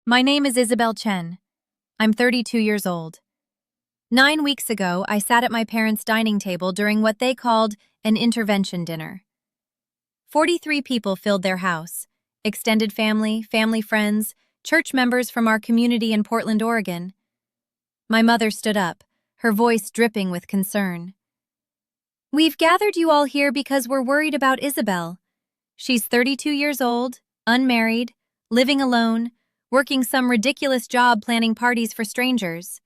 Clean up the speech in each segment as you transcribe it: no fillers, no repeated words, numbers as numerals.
My name is Isabel Chen. I'm 32 years old. 9 weeks ago, I sat at my parents' dining table during what they called an intervention dinner. 43 people filled their house: extended family, family friends, church members from our community in Portland, Oregon. My mother stood up, her voice dripping with concern. "We've gathered you all here because we're worried about Isabel. She's 32 years old, unmarried, living alone, working some ridiculous job planning parties for strangers.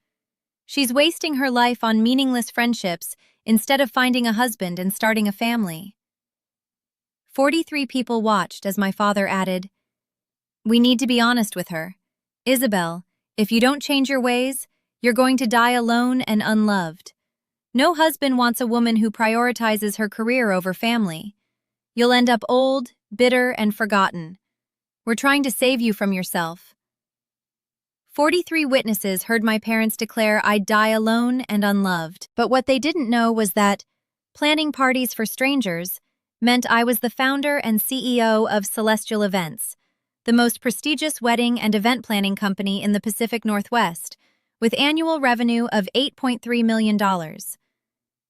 She's wasting her life on meaningless friendships instead of finding a husband and starting a family." 43 people watched as my father added, "We need to be honest with her. Isabel, if you don't change your ways, you're going to die alone and unloved. No husband wants a woman who prioritizes her career over family. You'll end up old, bitter, and forgotten. We're trying to save you from yourself." 43 witnesses heard my parents declare I'd die alone and unloved, but what they didn't know was that planning parties for strangers meant I was the founder and CEO of Celestial Events, the most prestigious wedding and event planning company in the Pacific Northwest, with annual revenue of $8.3 million.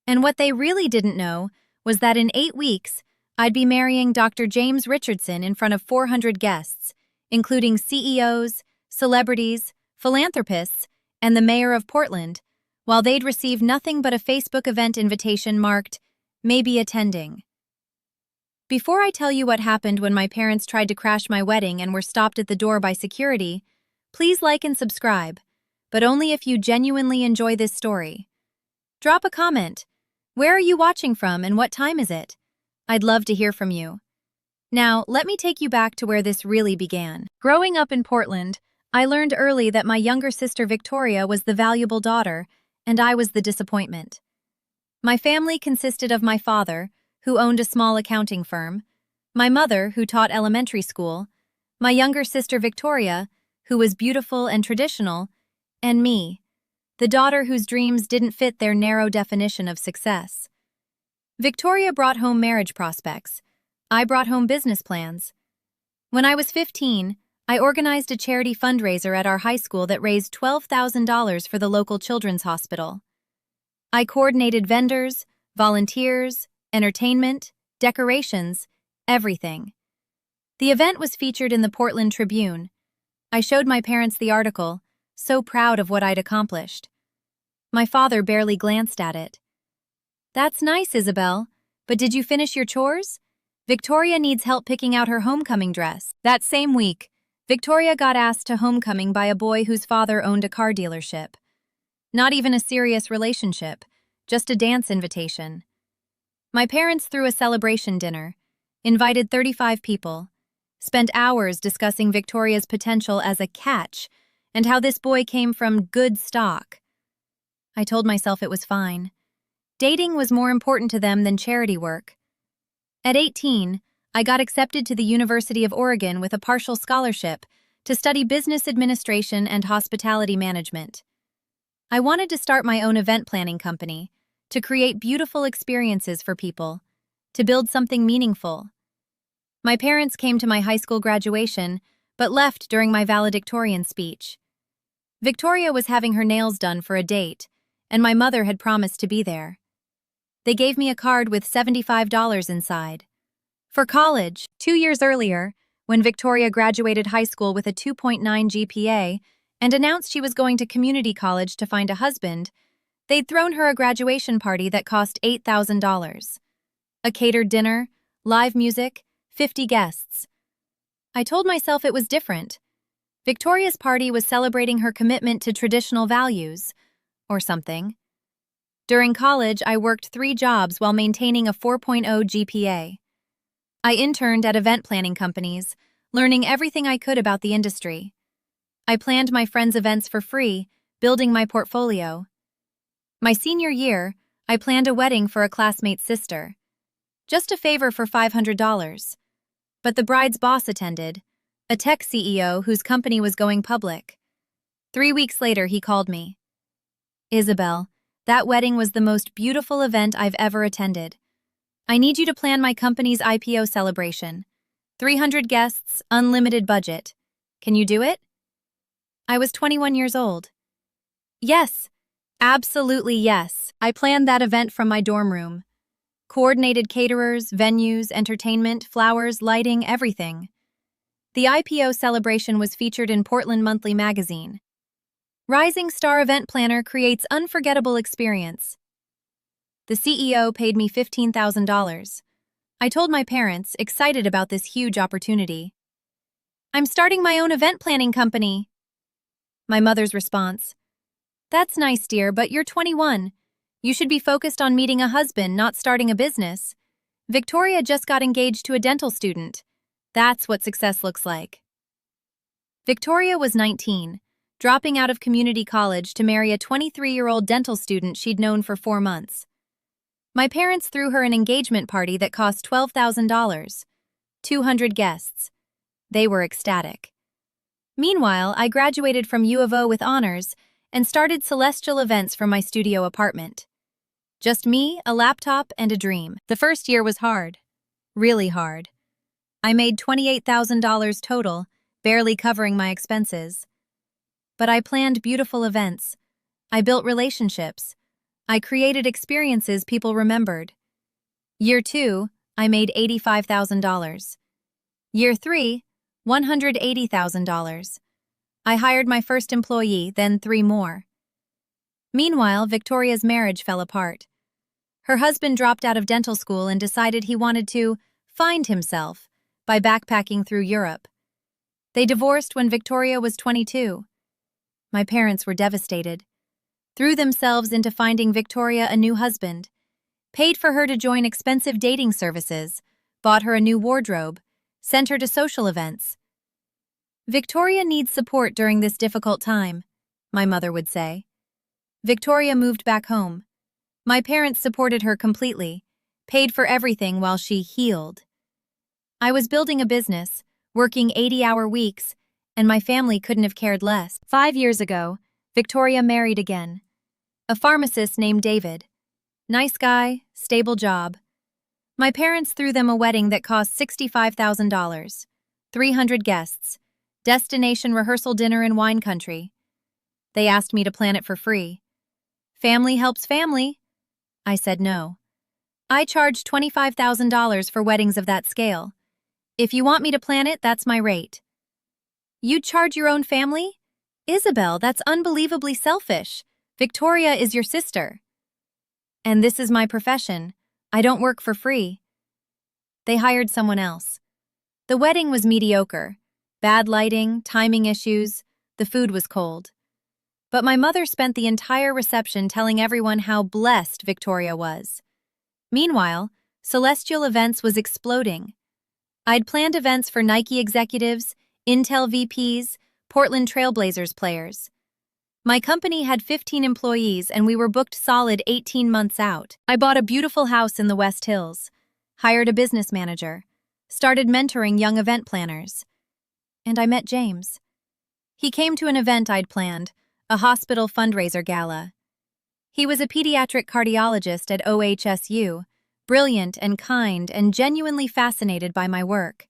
And what they really didn't know was that in 8 weeks, I'd be marrying Dr. James Richardson in front of 400 guests, including CEOs, celebrities, philanthropists, and the mayor of Portland, while they'd receive nothing but a Facebook event invitation marked, "Maybe attending." Before I tell you what happened when my parents tried to crash my wedding and were stopped at the door by security, please like and subscribe, but only if you genuinely enjoy this story. Drop a comment. Where are you watching from and what time is it? I'd love to hear from you. Now, let me take you back to where this really began. Growing up in Portland, I learned early that my younger sister Victoria was the valuable daughter, and I was the disappointment. My family consisted of my father, who owned a small accounting firm, my mother, who taught elementary school, my younger sister Victoria, who was beautiful and traditional, and me, the daughter whose dreams didn't fit their narrow definition of success. Victoria brought home marriage prospects. I brought home business plans. When I was 15, I organized a charity fundraiser at our high school that raised $12,000 for the local children's hospital. I coordinated vendors, volunteers, entertainment, decorations, everything. The event was featured in the Portland Tribune. I showed my parents the article, so proud of what I'd accomplished. My father barely glanced at it. "That's nice, Isabel, but did you finish your chores? Victoria needs help picking out her homecoming dress." That same week, Victoria got asked to homecoming by a boy whose father owned a car dealership. Not even a serious relationship, just a dance invitation. My parents threw a celebration dinner, invited 35 people, spent hours discussing Victoria's potential as a catch and how this boy came from good stock. I told myself it was fine. Dating was more important to them than charity work. At 18, I got accepted to the University of Oregon with a partial scholarship to study business administration and hospitality management. I wanted to start my own event planning company, to create beautiful experiences for people, to build something meaningful. My parents came to my high school graduation, but left during my valedictorian speech. Victoria was having her nails done for a date, and my mother had promised to be there. They gave me a card with $75 inside. For college, 2 years earlier, when Victoria graduated high school with a 2.9 GPA and announced she was going to community college to find a husband, they'd thrown her a graduation party that cost $8,000. A catered dinner, live music, 50 guests. I told myself it was different. Victoria's party was celebrating her commitment to traditional values, or something. During college, I worked 3 jobs while maintaining a 4.0 GPA. I interned at event planning companies, learning everything I could about the industry. I planned my friends' events for free, building my portfolio. My senior year, I planned a wedding for a classmate's sister. Just a favor for $500. But the bride's boss attended, a tech CEO whose company was going public. 3 weeks later, he called me. "Isabel, that wedding was the most beautiful event I've ever attended. I need you to plan my company's IPO celebration. 300 guests, unlimited budget. Can you do it?" I was 21 years old. Yes, absolutely yes. I planned that event from my dorm room. Coordinated caterers, venues, entertainment, flowers, lighting, everything. The IPO celebration was featured in Portland Monthly magazine. Rising Star Event Planner creates unforgettable experience. The CEO paid me $15,000. I told my parents, excited about this huge opportunity. I'm starting my own event planning company. My mother's response, that's nice, dear, but you're 21. You should be focused on meeting a husband, not starting a business. Victoria just got engaged to a dental student. That's what success looks like. Victoria was 19, dropping out of community college to marry a 23-year-old dental student she'd known for 4 months. My parents threw her an engagement party that cost $12,000. 200 guests. They were ecstatic. Meanwhile, I graduated from U of O with honors and started celestial events from my studio apartment. Just me, a laptop, and a dream. The first year was hard. Really hard. I made $28,000 total, barely covering my expenses. But I planned beautiful events. I built relationships. I created experiences people remembered. Year 2, I made $85,000. Year 3, $180,000. I hired my first employee, then 3 more. Meanwhile, Victoria's marriage fell apart. Her husband dropped out of dental school and decided he wanted to find himself by backpacking through Europe. They divorced when Victoria was 22. My parents were devastated, threw themselves into finding Victoria a new husband, paid for her to join expensive dating services, bought her a new wardrobe, sent her to social events. Victoria needs support during this difficult time, my mother would say. Victoria moved back home. My parents supported her completely, paid for everything while she healed. I was building a business, working 80-hour weeks, and my family couldn't have cared less. 5 years ago, Victoria married again. A pharmacist named David. Nice guy, stable job. My parents threw them a wedding that cost $65,000. 300 guests. Destination rehearsal dinner in wine country. They asked me to plan it for free. Family helps family. I said no. I charge $25,000 for weddings of that scale. If you want me to plan it, that's my rate. You'd charge your own family? Isabel, that's unbelievably selfish. Victoria is your sister. And this is my profession. I don't work for free. They hired someone else. The wedding was mediocre. Bad lighting, timing issues, the food was cold. But my mother spent the entire reception telling everyone how blessed Victoria was. Meanwhile, Celestial Events was exploding. I'd planned events for Nike executives, Intel VPs, Portland Trailblazers players. My company had 15 employees and we were booked solid 18 months out. I bought a beautiful house in the West Hills, hired a business manager, started mentoring young event planners. And I met James. He came to an event I'd planned, a hospital fundraiser gala. He was a pediatric cardiologist at OHSU, brilliant and kind and genuinely fascinated by my work.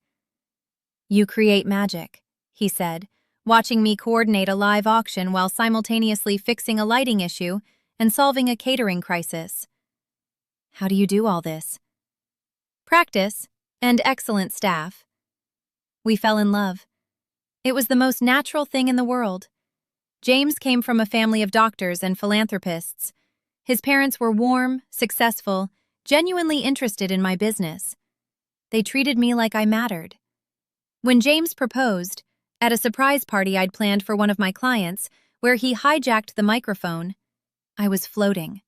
You create magic, he said, watching me coordinate a live auction while simultaneously fixing a lighting issue and solving a catering crisis. How do you do all this? Practice and excellent staff. We fell in love. It was the most natural thing in the world. James came from a family of doctors and philanthropists. His parents were warm, successful, genuinely interested in my business. They treated me like I mattered. When James proposed, at a surprise party I'd planned for one of my clients, where he hijacked the microphone, I was floating.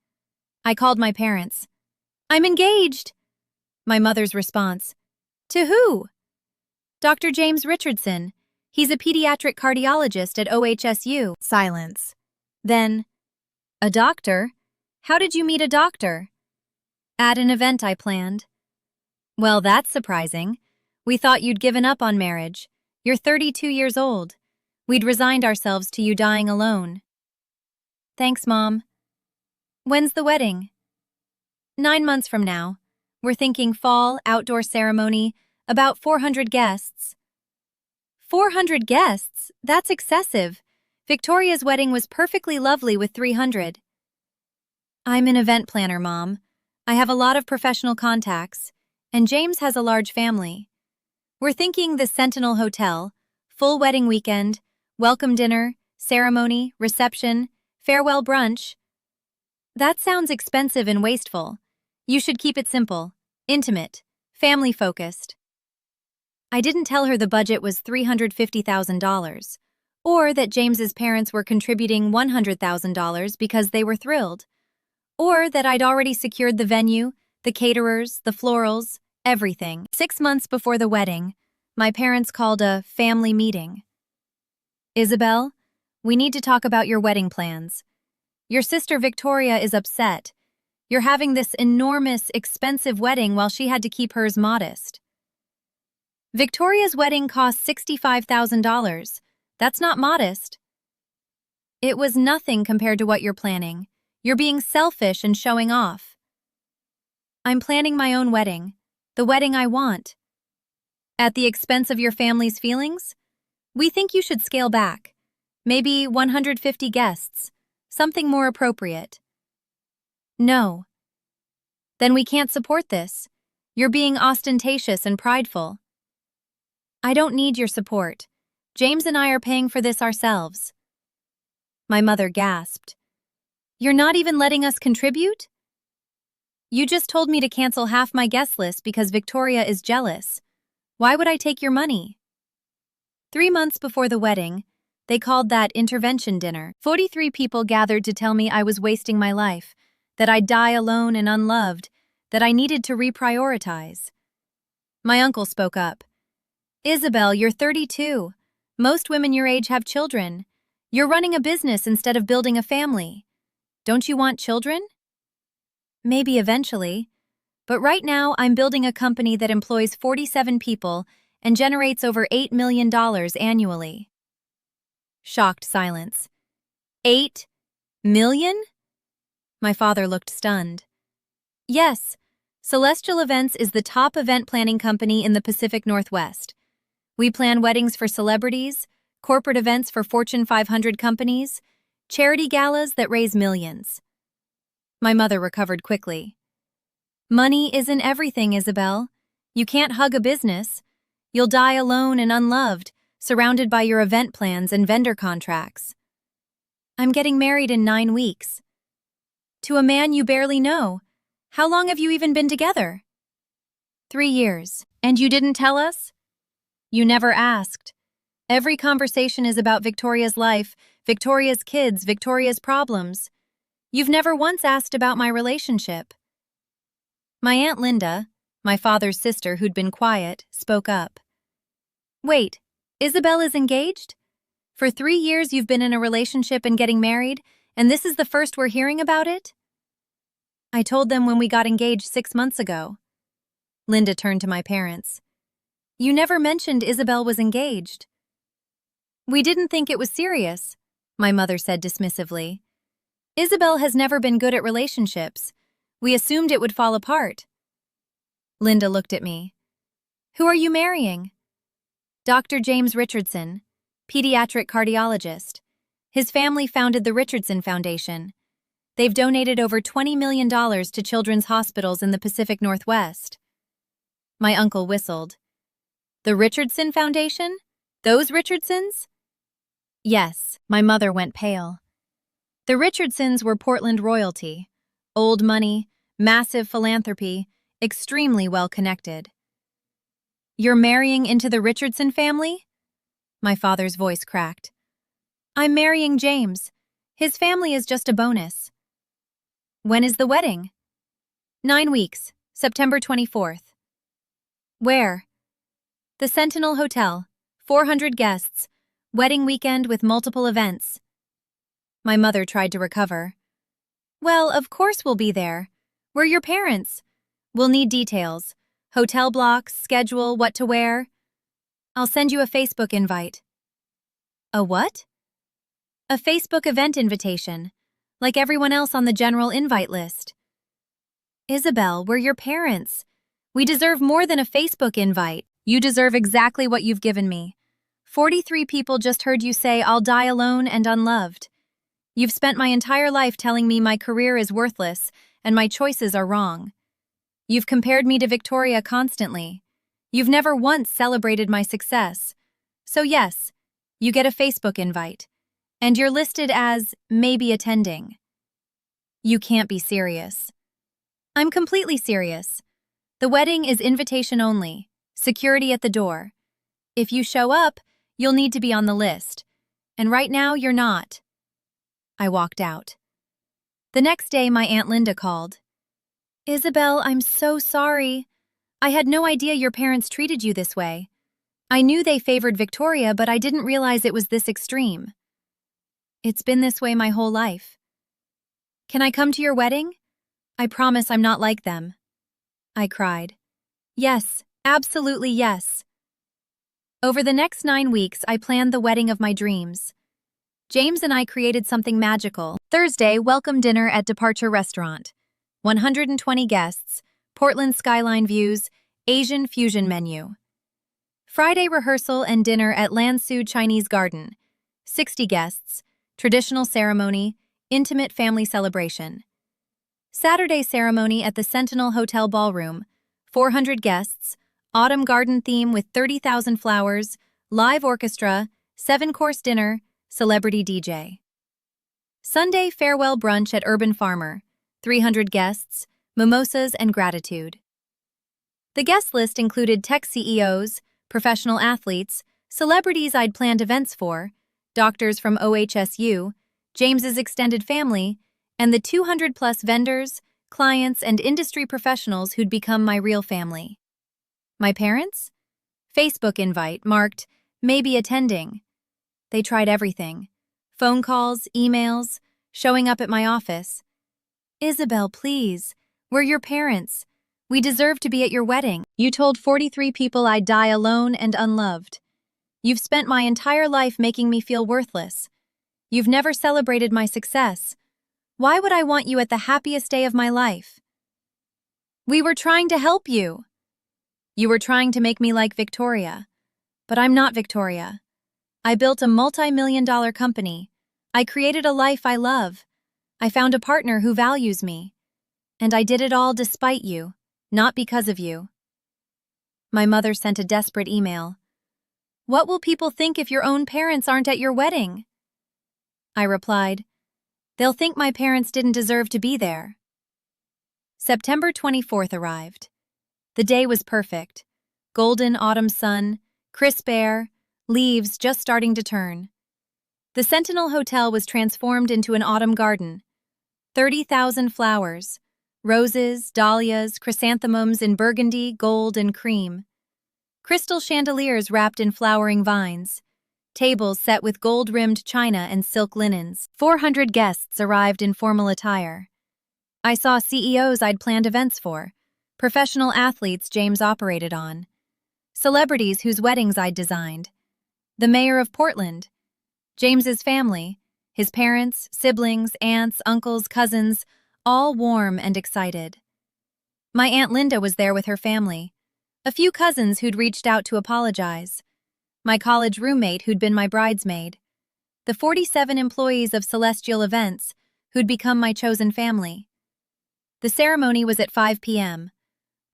I called my parents. I'm engaged! My mother's response, to who? Dr. James Richardson. He's a pediatric cardiologist at OHSU. Silence. Then, a doctor? How did you meet a doctor? At an event I planned. Well, that's surprising. We thought you'd given up on marriage. You're 32 years old. We'd resigned ourselves to you dying alone. Thanks, Mom. When's the wedding? 9 months from now. We're thinking fall, outdoor ceremony, about 400 guests. 400 guests? That's excessive. Victoria's wedding was perfectly lovely with 300. I'm an event planner, Mom. I have a lot of professional contacts, and James has a large family. We're thinking the Sentinel Hotel, full wedding weekend, welcome dinner, ceremony, reception, farewell brunch. That sounds expensive and wasteful. You should keep it simple, intimate, family-focused. I didn't tell her the budget was $350,000, or that James's parents were contributing $100,000 because they were thrilled, or that I'd already secured the venue, the caterers, the florals, everything. 6 months before the wedding, my parents called a family meeting. Isabel, we need to talk about your wedding plans. Your sister Victoria is upset. You're having this enormous, expensive wedding while she had to keep hers modest. Victoria's wedding cost $65,000. That's not modest. It was nothing compared to what you're planning. You're being selfish and showing off. I'm planning my own wedding, the wedding I want. At the expense of your family's feelings? We think you should scale back. Maybe 150 guests, something more appropriate. No. Then we can't support this. You're being ostentatious and prideful. I don't need your support. James and I are paying for this ourselves. My mother gasped. You're not even letting us contribute? You just told me to cancel half my guest list because Victoria is jealous. Why would I take your money? 3 months before the wedding, they called that intervention dinner. 43 people gathered to tell me I was wasting my life, that I'd die alone and unloved, that I needed to reprioritize. My uncle spoke up. Isabel, you're 32. Most women your age have children. You're running a business instead of building a family. Don't you want children? Maybe eventually. But right now I'm building a company that employs 47 people and generates over $8 million annually. Shocked silence. 8 million? My father looked stunned. Yes, Celestial Events is the top event planning company in the Pacific Northwest. We plan weddings for celebrities, corporate events for Fortune 500 companies, charity galas that raise millions. My mother recovered quickly. Money isn't everything, Isabel. You can't hug a business. You'll die alone and unloved, surrounded by your event plans and vendor contracts. I'm getting married in 9 weeks. To a man you barely know. How long have you even been together? 3 years. And you didn't tell us? You never asked. Every conversation is about Victoria's life, Victoria's kids, Victoria's problems. You've never once asked about my relationship. My Aunt Linda, my father's sister who'd been quiet, spoke up. Wait, Isabel is engaged? For 3 years you've been in a relationship and getting married, and this is the first we're hearing about it? I told them when we got engaged 6 months ago. Linda turned to my parents. You never mentioned Isabel was engaged. We didn't think it was serious, my mother said dismissively. Isabel has never been good at relationships. We assumed it would fall apart. Linda looked at me. Who are you marrying? Dr. James Richardson, pediatric cardiologist. His family founded the Richardson Foundation. They've donated over $20 million to children's hospitals in the Pacific Northwest. My uncle whistled. The Richardson Foundation? Those Richardsons? Yes, my mother went pale. The Richardsons were Portland royalty. Old money, massive philanthropy, extremely well-connected. You're marrying into the Richardson family? My father's voice cracked. I'm marrying James. His family is just a bonus. When is the wedding? 9 weeks, September 24th. Where? The Sentinel Hotel, 400 guests, wedding weekend with multiple events. My mother tried to recover. Well, of course we'll be there. We're your parents. We'll need details. Hotel blocks, schedule, what to wear. I'll send you a Facebook invite. A what? A Facebook event invitation, like everyone else on the general invite list. Isabel, we're your parents. We deserve more than a Facebook invite. You deserve exactly what you've given me. 43 people just heard you say I'll die alone and unloved. You've spent my entire life telling me my career is worthless and my choices are wrong. You've compared me to Victoria constantly. You've never once celebrated my success. So yes, you get a Facebook invite. And you're listed as maybe attending. You can't be serious. I'm completely serious. The wedding is invitation only, security at the door. If you show up, you'll need to be on the list. And right now, you're not. I walked out. The next day, my Aunt Linda called. Isabel, I'm so sorry. I had no idea your parents treated you this way. I knew they favored Victoria, but I didn't realize it was this extreme. It's been this way my whole life. Can I come to your wedding? I promise I'm not like them. I cried. Yes, absolutely yes. Over the next 9 weeks, I planned the wedding of my dreams. James and I created something magical. Thursday, welcome dinner at Departure Restaurant. 120 guests, Portland skyline views, Asian fusion menu. Friday, rehearsal and dinner at Lansu Chinese Garden. 60 guests, traditional ceremony, intimate family celebration. Saturday ceremony at the Sentinel Hotel Ballroom. 400 guests, autumn garden theme with 30,000 flowers, live orchestra, 7-course dinner, celebrity DJ. Sunday farewell brunch at Urban Farmer. 300 guests, mimosas and gratitude. The guest list included tech CEOs, professional athletes, celebrities I'd planned events for, doctors from OHSU, James's extended family, and the 200-plus vendors, clients, and industry professionals who'd become my real family. My parents? Facebook invite marked, maybe attending. They tried everything. Phone calls, emails, showing up at my office. Isabel, please. We're your parents. We deserve to be at your wedding. You told 43 people I'd die alone and unloved. You've spent my entire life making me feel worthless. You've never celebrated my success. Why would I want you at the happiest day of my life? We were trying to help you. You were trying to make me like Victoria. But I'm not Victoria. I built a multi-million-dollar company. I created a life I love. I found a partner who values me. And I did it all despite you, not because of you. My mother sent a desperate email. What will people think if your own parents aren't at your wedding? I replied, they'll think my parents didn't deserve to be there. September 24th arrived. The day was perfect. Golden autumn sun, crisp air, leaves just starting to turn. The Sentinel Hotel was transformed into an autumn garden. 30,000 flowers, roses, dahlias, chrysanthemums in burgundy, gold, and cream. Crystal chandeliers wrapped in flowering vines. Tables set with gold-rimmed china and silk linens. 400 guests arrived in formal attire. I saw CEOs I'd planned events for, professional athletes James operated on, celebrities whose weddings I'd designed, the mayor of Portland, James's family, his parents, siblings, aunts, uncles, cousins, all warm and excited. My Aunt Linda was there with her family, a few cousins who'd reached out to apologize, my college roommate who'd been my bridesmaid, the 47 employees of Celestial Events who'd become my chosen family. The ceremony was at 5 p.m.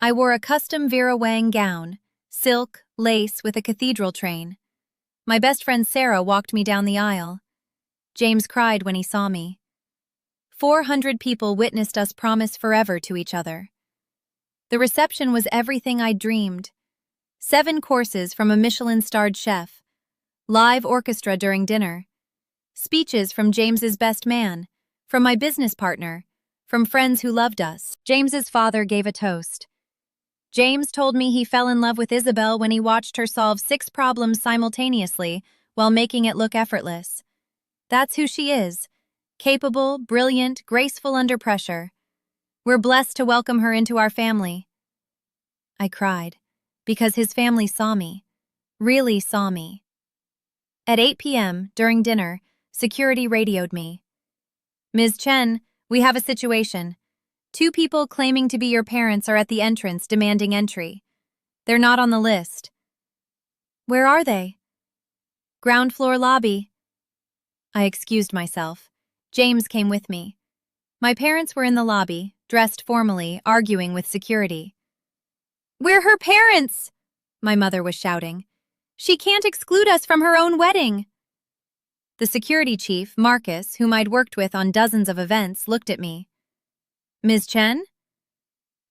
I wore a custom Vera Wang gown, silk, lace with a cathedral train. My best friend Sarah walked me down the aisle. James cried when he saw me. 400 people witnessed us promise forever to each other. The reception was everything I'd dreamed. 7 courses from a Michelin-starred chef, live orchestra during dinner, speeches from James's best man, from my business partner, from friends who loved us. James's father gave a toast. James told me he fell in love with Isabel when he watched her solve 6 problems simultaneously while making it look effortless. That's who she is. Capable, brilliant, graceful under pressure. We're blessed to welcome her into our family. I cried, because his family saw me, really saw me. At 8 p.m., during dinner, security radioed me. Ms. Chen, we have a situation. 2 people claiming to be your parents are at the entrance demanding entry. They're not on the list. Where are they? Ground floor lobby. I excused myself. James came with me. My parents were in the lobby, dressed formally, arguing with security. "We're her parents!" my mother was shouting. "She can't exclude us from her own wedding." The security chief, Marcus, whom I'd worked with on dozens of events, looked at me. "Ms. Chen?"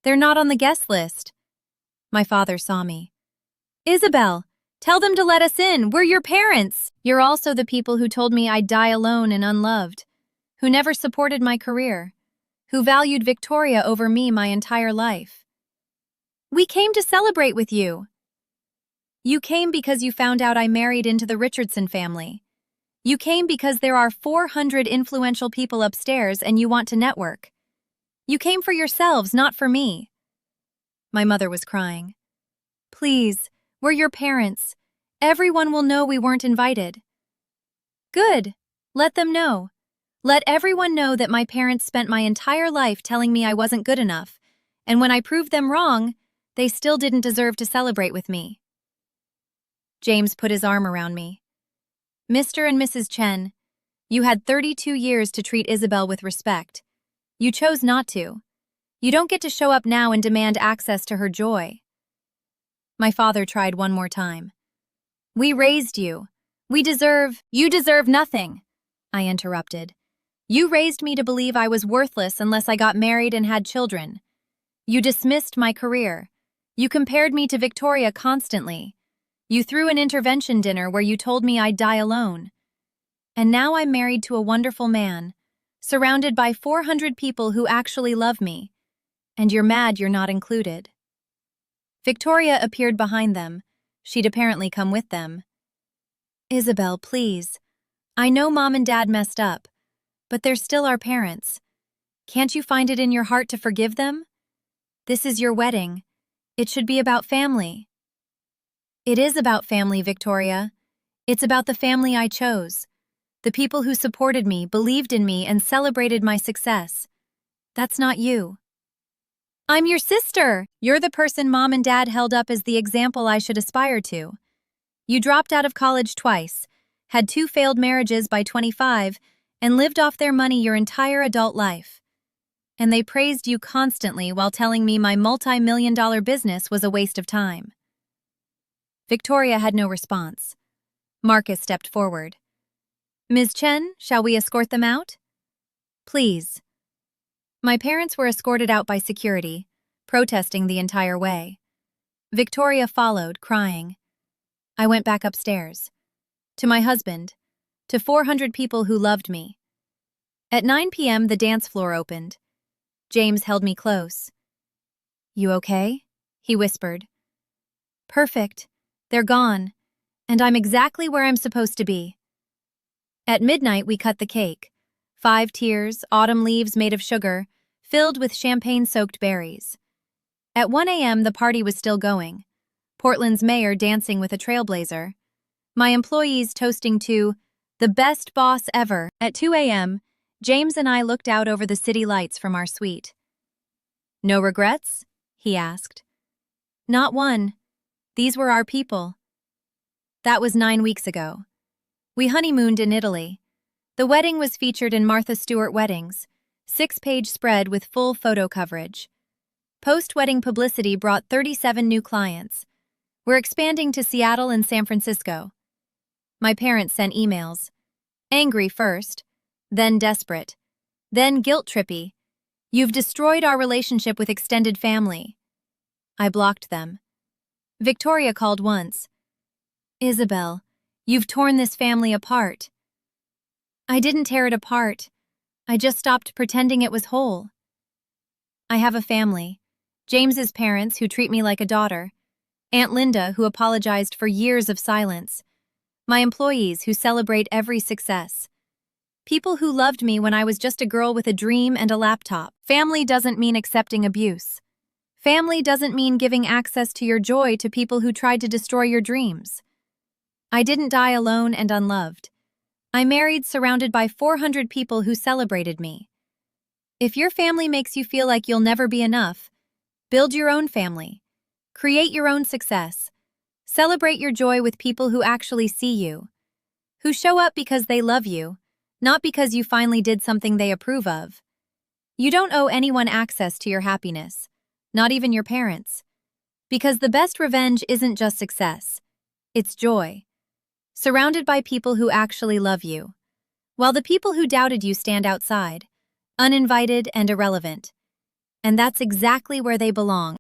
"They're not on the guest list." My father saw me. "Isabel, tell them to let us in. We're your parents. You're also the people who told me I'd die alone and unloved, who never supported my career, who valued Victoria over me my entire life. We came to celebrate with you." "You came because you found out I married into the Richardson family. You came because there are 400 influential people upstairs and you want to network. You came for yourselves, not for me." My mother was crying. "Please, we're your parents. Everyone will know we weren't invited." "Good. Let them know. Let everyone know that my parents spent my entire life telling me I wasn't good enough, and when I proved them wrong, they still didn't deserve to celebrate with me." James put his arm around me. "Mr. and Mrs. Chen, you had 32 years to treat Isabel with respect. You chose not to. You don't get to show up now and demand access to her joy." My father tried one more time. "We raised you. You deserve nothing," I interrupted. "You raised me to believe I was worthless unless I got married and had children. You dismissed my career. You compared me to Victoria constantly. You threw an intervention dinner where you told me I'd die alone. And now I'm married to a wonderful man, surrounded by 400 people who actually love me. And you're mad you're not included." Victoria appeared behind them. She'd apparently come with them. "Isabel, please. I know Mom and Dad messed up, but they're still our parents. Can't you find it in your heart to forgive them? This is your wedding. It should be about family." "It is about family, Victoria. It's about the family I chose. The people who supported me, believed in me, and celebrated my success. That's not you." "I'm your sister. You're the person Mom and Dad held up as the example I should aspire to. You dropped out of college twice, had 2 failed marriages by 25, and lived off their money your entire adult life. And they praised you constantly while telling me my multi-million-dollar business was a waste of time." Victoria had no response. Marcus stepped forward. "Ms. Chen, shall we escort them out?" "Please." My parents were escorted out by security, protesting the entire way. Victoria followed, crying. I went back upstairs. To my husband. To 400 people who loved me. At 9 p.m., the dance floor opened. James held me close. "You okay?" he whispered. "Perfect. They're gone. And I'm exactly where I'm supposed to be." At midnight, we cut the cake. 5 tiers, autumn leaves made of sugar, filled with champagne-soaked berries. At 1 a.m., the party was still going. Portland's mayor dancing with a trailblazer. My employees toasting to the best boss ever. At 2 a.m., James and I looked out over the city lights from our suite. "No regrets?" he asked. "Not one. These were our people." That was 9 weeks ago. We honeymooned in Italy. The wedding was featured in Martha Stewart Weddings, 6-page spread with full photo coverage. Post-wedding publicity brought 37 new clients. We're expanding to Seattle and San Francisco. My parents sent emails. Angry first, then desperate, then guilt-trippy. "You've destroyed our relationship with extended family." I blocked them. Victoria called once. "Isabel, you've torn this family apart." I didn't tear it apart. I just stopped pretending it was whole. I have a family. James's parents, who treat me like a daughter. Aunt Linda, who apologized for years of silence. My employees, who celebrate every success. People who loved me when I was just a girl with a dream and a laptop. Family doesn't mean accepting abuse. Family doesn't mean giving access to your joy to people who tried to destroy your dreams. I didn't die alone and unloved. I married surrounded by 400 people who celebrated me. If your family makes you feel like you'll never be enough, build your own family. Create your own success. Celebrate your joy with people who actually see you. who show up because they love you, not because you finally did something they approve of. You don't owe anyone access to your happiness, not even your parents. Because the best revenge isn't just success, it's joy. Surrounded by people who actually love you, while the people who doubted you stand outside, uninvited and irrelevant. And that's exactly where they belong.